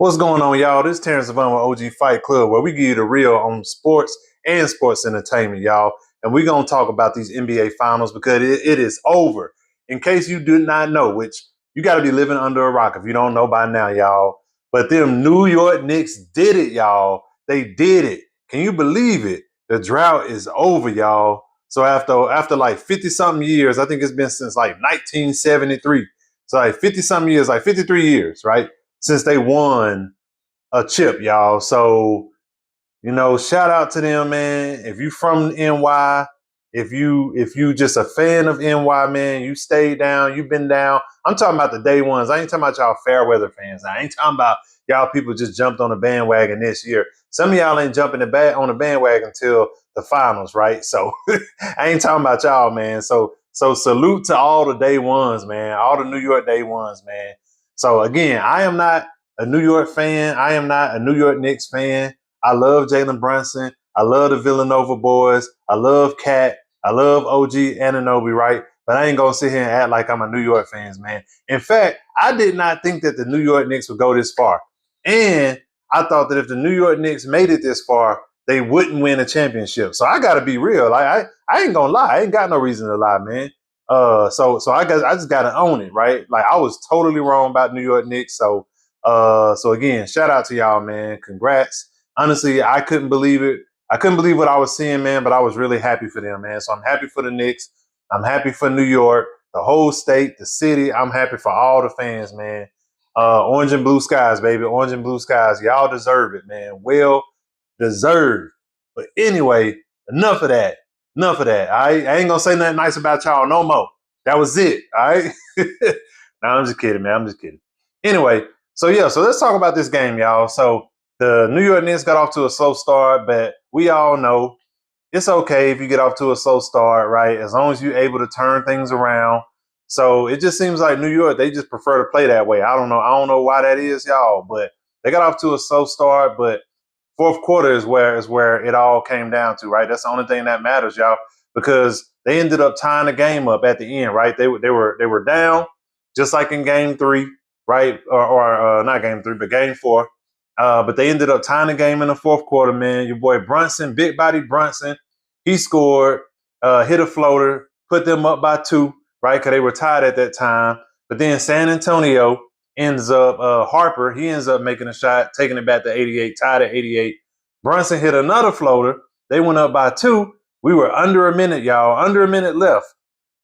What's going on, y'all? This is Terrence Savant with OG Fight Club, where we give you the real on sports and sports entertainment, y'all. And we're going to talk about these NBA finals because it is over. In case you do not know, which you got to be living under a rock if you don't know by now, y'all. But them New York Knicks did it, y'all. They did it. Can you believe it? The drought is over, y'all. So after like 50-something years, I think it's been since like 1973. So like 50-something years, like 53 years, right? Since they won a chip, y'all. So, shout out to them, man. If you from NY, if you just a fan of NY, man, you stayed down, you've been down. I'm talking about the day ones. I ain't talking about y'all fair weather fans. I ain't talking about y'all people just jumped on the bandwagon this year. Some of y'all ain't jumping on the bandwagon until the finals, right? So I ain't talking about y'all, man. So salute to all the day ones, man. All the New York day ones, man. So again, I am not a New York fan. I am not a New York Knicks fan. I love Jalen Brunson. I love the Villanova Boys. I love Cat. I love OG Anunoby, right? But I ain't going to sit here and act like I'm a New York fan, man. In fact, I did not think that the New York Knicks would go this far. And I thought that if the New York Knicks made it this far, they wouldn't win a championship. So I got to be real. Like I ain't going to lie. I ain't got no reason to lie, man. So I just got to own it, right? Like I was totally wrong about New York Knicks. So again, shout out to y'all, man. Congrats. Honestly, I couldn't believe it. I couldn't believe what I was seeing, man, but I was really happy for them, man. So I'm happy for the Knicks. I'm happy for New York, the whole state, the city. I'm happy for all the fans, man. Orange and blue skies, baby. Orange and blue skies. Y'all deserve it, man. Well deserved. But anyway, enough of that. Enough of that. I ain't gonna say nothing nice about y'all no more. That was it. All right. No, I'm just kidding, man. I'm just kidding. Anyway, so let's talk about this game, y'all. So the New York Knicks got off to a slow start, but we all know it's okay if you get off to a slow start, right? As long as you're able to turn things around. So it just seems like New York, they just prefer to play that way. I don't know why that is, y'all, but they got off to a slow start, but fourth quarter is where it all came down to, right? That's the only thing that matters, y'all, because they ended up tying the game up at the end, right? They were down, just like in game 3, right? Or not game 3, but game 4. But they ended up tying the game in the fourth quarter, man. Your boy Brunson, Big Body Brunson, he scored, hit a floater, put them up by 2, right? Because they were tied at that time. But then San Antonio ends up, Harper, he ends up making a shot, taking it back to 88, tied at 88. Brunson hit another floater. They went up by 2. We were under a minute, y'all, under a minute left.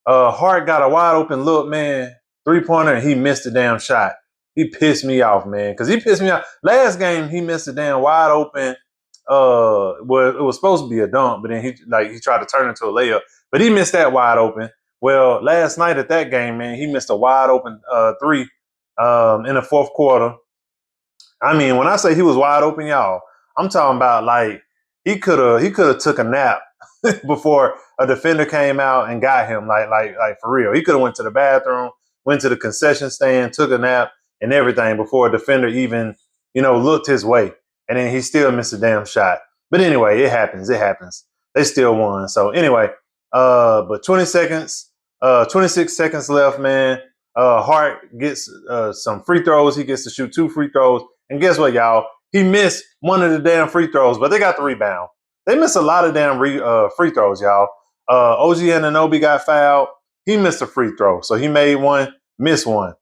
Hart got a wide open look, man, 3-pointer, and he missed the damn shot. He pissed me off, man, because he pissed me off. Last game, he missed a damn wide open. Well, it was supposed to be a dunk, but then he tried to turn it into a layup, but he missed that wide open. Well, last night at that game, man, he missed a wide open 3 in the fourth quarter. I mean, when I say he was wide open, y'all, I'm talking about like he could have took a nap before a defender came out and got him. Like for real, he could have went to the bathroom, went to the concession stand, took a nap and everything before a defender even looked his way, and then he still missed a damn shot. But anyway, it happens. It happens. They still won. So anyway, but 26 seconds left, man. Hart gets some free throws. He gets to shoot 2 free throws. And guess what, y'all? He missed one of the damn free throws, but they got the rebound. They missed a lot of damn free throws, y'all. OG Anunoby got fouled. He missed a free throw. So he made one, missed one.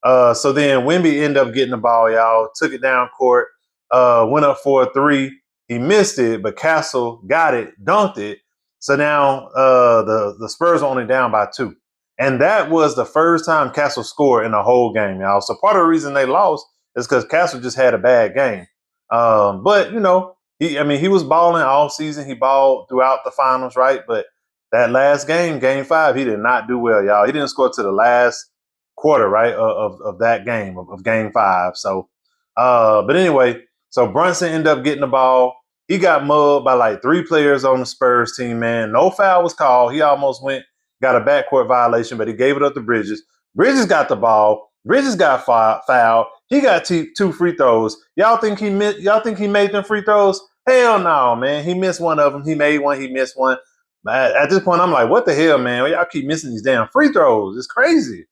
So then Wemby ended up getting the ball, y'all. Took it down court. Went up for a 3. He missed it, but Castle got it, dunked it. So now the Spurs are only down by 2. And that was the first time Castle scored in the whole game, y'all. So part of the reason they lost is because Castle just had a bad game. But he was balling all season. He balled throughout the finals, right? But that last game, game 5, he did not do well, y'all. He didn't score to the last quarter, right, of that game, of game 5. So, but anyway, so Brunson ended up getting the ball. He got mugged by like 3 players on the Spurs team, man. No foul was called. He almost got a backcourt violation, but he gave it up to Bridges. Bridges got the ball. Bridges got fouled. He got 2 free throws. Y'all think he made them free throws? Hell no, man. He missed one of them. He made one. He missed one. At this point, I'm like, what the hell, man? Y'all keep missing these damn free throws. It's crazy.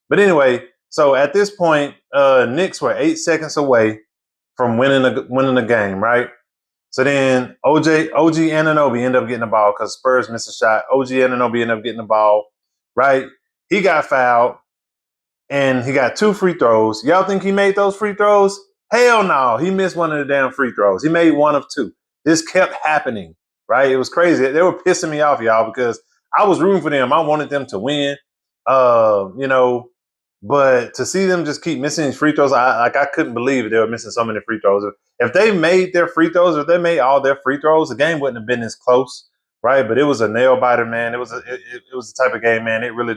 But anyway, so at this point, Knicks were 8 seconds away. from winning the game, right? So then OG Anunoby ended up getting the ball because Spurs missed a shot. OG Anunoby ended up getting the ball, right? He got fouled and he got 2 free throws. Y'all think he made those free throws? Hell no. He missed one of the damn free throws. He made 1 of 2. This kept happening, right? It was crazy. They were pissing me off, y'all, because I was rooting for them. I wanted them to win, you know, but to see them just keep missing these free throws, I couldn't believe they were missing so many free throws. If they made their free throws, if they made all their free throws, the game wouldn't have been as close, right? But it was a nail biter, man. It was the type of game, man. It really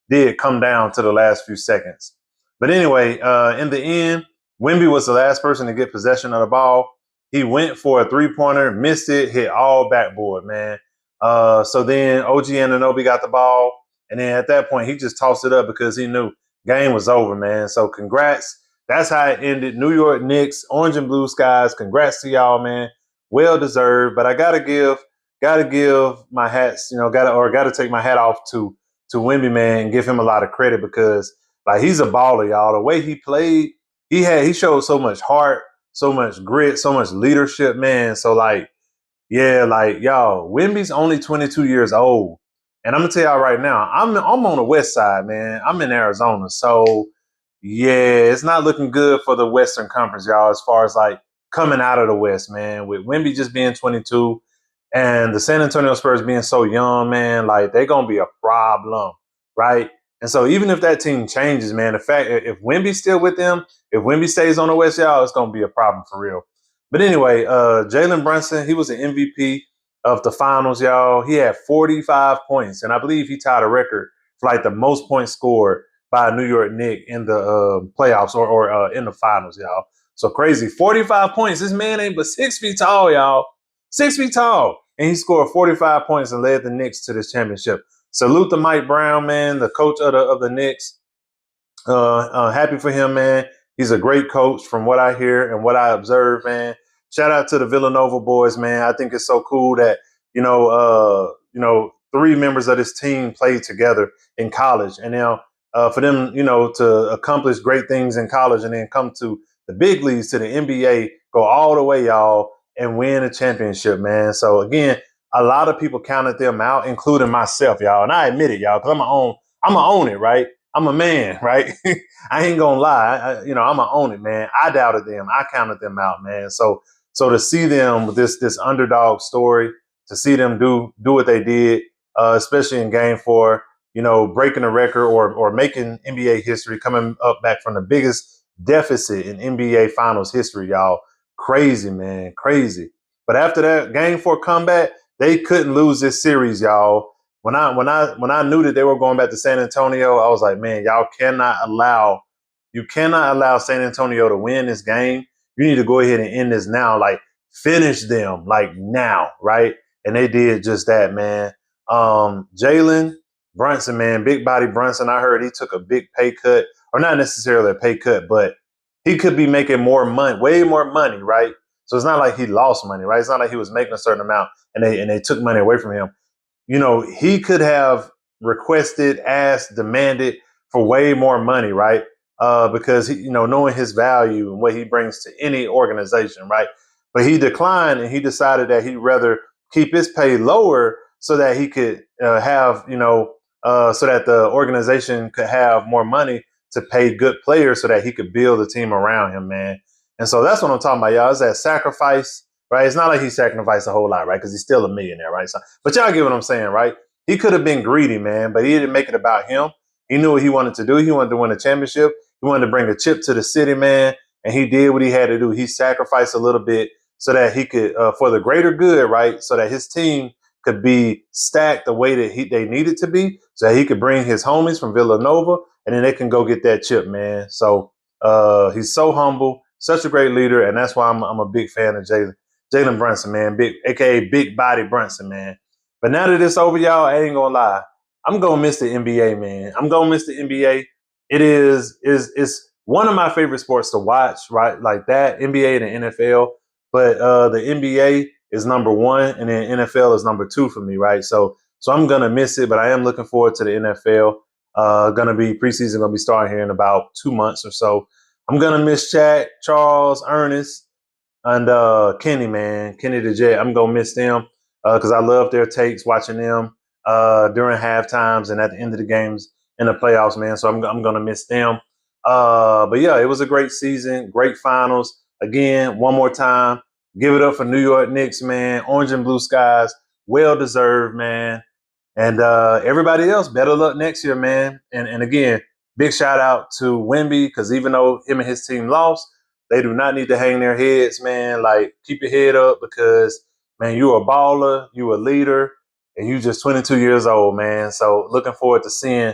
did come down to the last few seconds. But anyway, in the end, Wemby was the last person to get possession of the ball. He went for a 3-pointer, missed it, hit all backboard, man. So then OG Anunoby got the ball. And then at that point, he just tossed it up because he knew game was over, man. So congrats. That's how it ended. New York Knicks, orange and blue skies. Congrats to y'all, man. Well deserved. But I gotta give my hats, gotta take my hat off to Wemby, man, and give him a lot of credit because like he's a baller, y'all. The way he played, he showed so much heart, so much grit, so much leadership, man. So like, yeah, like y'all, Wemby's only 22 years old. And I'm gonna tell y'all right now, I'm on the west side, man. I'm in Arizona. So yeah, it's not looking good for the Western Conference, y'all, as far as like coming out of the West, man. With Wemby just being 22 and the San Antonio Spurs being so young, man, like they're gonna be a problem, right? And so even if that team changes, man, the fact if Wemby's still with them, if Wemby stays on the West, y'all, it's gonna be a problem for real. But anyway, Jalen Brunson, he was an MVP of the finals, y'all. He had 45 points, and I believe he tied a record for like the most points scored by a New York Knicks in the playoffs or in the finals, y'all. So crazy. 45 points. This man ain't but 6 feet tall, y'all. 6 feet tall. And he scored 45 points and led the Knicks to this championship. Salute to Mike Brown, man, the coach of the Knicks. Happy for him, man. He's a great coach from what I hear and what I observe, man. Shout out to the Villanova Boys, man. I think it's so cool that, 3 members of this team played together in college. And now for them, to accomplish great things in college and then come to the big leagues, to the NBA, go all the way, y'all, and win a championship, man. So again, a lot of people counted them out, including myself, y'all. And I admit it, y'all, because I'm gonna own it, right? I'm a man, right? I ain't gonna lie. I'm gonna own it, man. I doubted them. I counted them out, man. So to see them with this underdog story, to see them do what they did, especially in Game 4, breaking a record or making NBA history, coming up back from the biggest deficit in NBA Finals history, y'all. Crazy, man, crazy. But after that Game 4 comeback, they couldn't lose this series, y'all. When I knew that they were going back to San Antonio, I was like, man, you cannot allow San Antonio to win this game. You need to go ahead and end this now, like finish them like now, right? And they did just that, man. Jalen Brunson, man, Big Body Brunson. I heard he took a big pay cut, or not necessarily a pay cut, but he could be making more money, way more money, right? So it's not like he lost money, right? It's not like he was making a certain amount and they took money away from him. He could have requested, asked, demanded for way more money, right? Because knowing his value and what he brings to any organization, right? But he declined and he decided that he'd rather keep his pay lower so that he could so that the organization could have more money to pay good players so that he could build a team around him, man. And so that's what I'm talking about, y'all. It's that sacrifice, right? It's not like he sacrificed a whole lot, right? Because he's still a millionaire, right? So, but y'all get what I'm saying, right? He could have been greedy, man, but he didn't make it about him. He knew what he wanted to do. He wanted to win a championship. He wanted to bring a chip to the city, man. And he did what he had to do. He sacrificed a little bit so that he could, for the greater good, right? So that his team could be stacked the way that they needed to be, so that he could bring his homies from Villanova, and then they can go get that chip, man. So he's so humble, such a great leader, and that's why I'm a big fan of Jalen Brunson, man, aka Big Body Brunson, man. But now that it's over, y'all, I ain't gonna lie, I'm gonna miss the NBA, man. I'm gonna miss the NBA. It's one of my favorite sports to watch, right? Like that, NBA and the NFL. But the NBA is number 1, and then NFL is number 2 for me, right? So I'm gonna miss it, but I am looking forward to the NFL. Preseason gonna be starting here in about 2 months or so. I'm gonna miss Shaq, Charles, Ernest, and Kenny, man. Kenny the Jet. I'm gonna miss them because I love their takes, watching them during half times and at the end of the games in the playoffs, man. So I'm gonna miss them. But yeah, it was a great season, great finals. Again, one more time, give it up for New York Knicks, man. Orange and blue skies, well deserved, man. And everybody else, better luck next year, man. And again, big shout out to Wemby, because even though him and his team lost, they do not need to hang their heads, man. Like, keep your head up because, man, you're a baller, you're a leader, and you just 22 years old, man. So looking forward to seeing,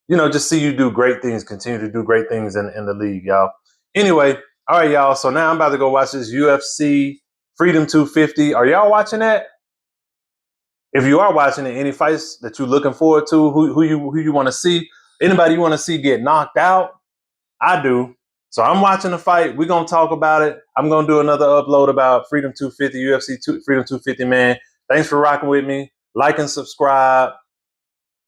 just see you do great things, continue to do great things in the league, y'all. Anyway, all right, y'all. So now I'm about to go watch this UFC Freedom 250. Are y'all watching that? If you are watching it, any fights that you're looking forward to, who you want to see, anybody you want to see get knocked out, I do. So I'm watching the fight. We're gonna talk about it. I'm gonna do another upload about Freedom 250, UFC Freedom 250, man. Thanks for rocking with me. Like and subscribe.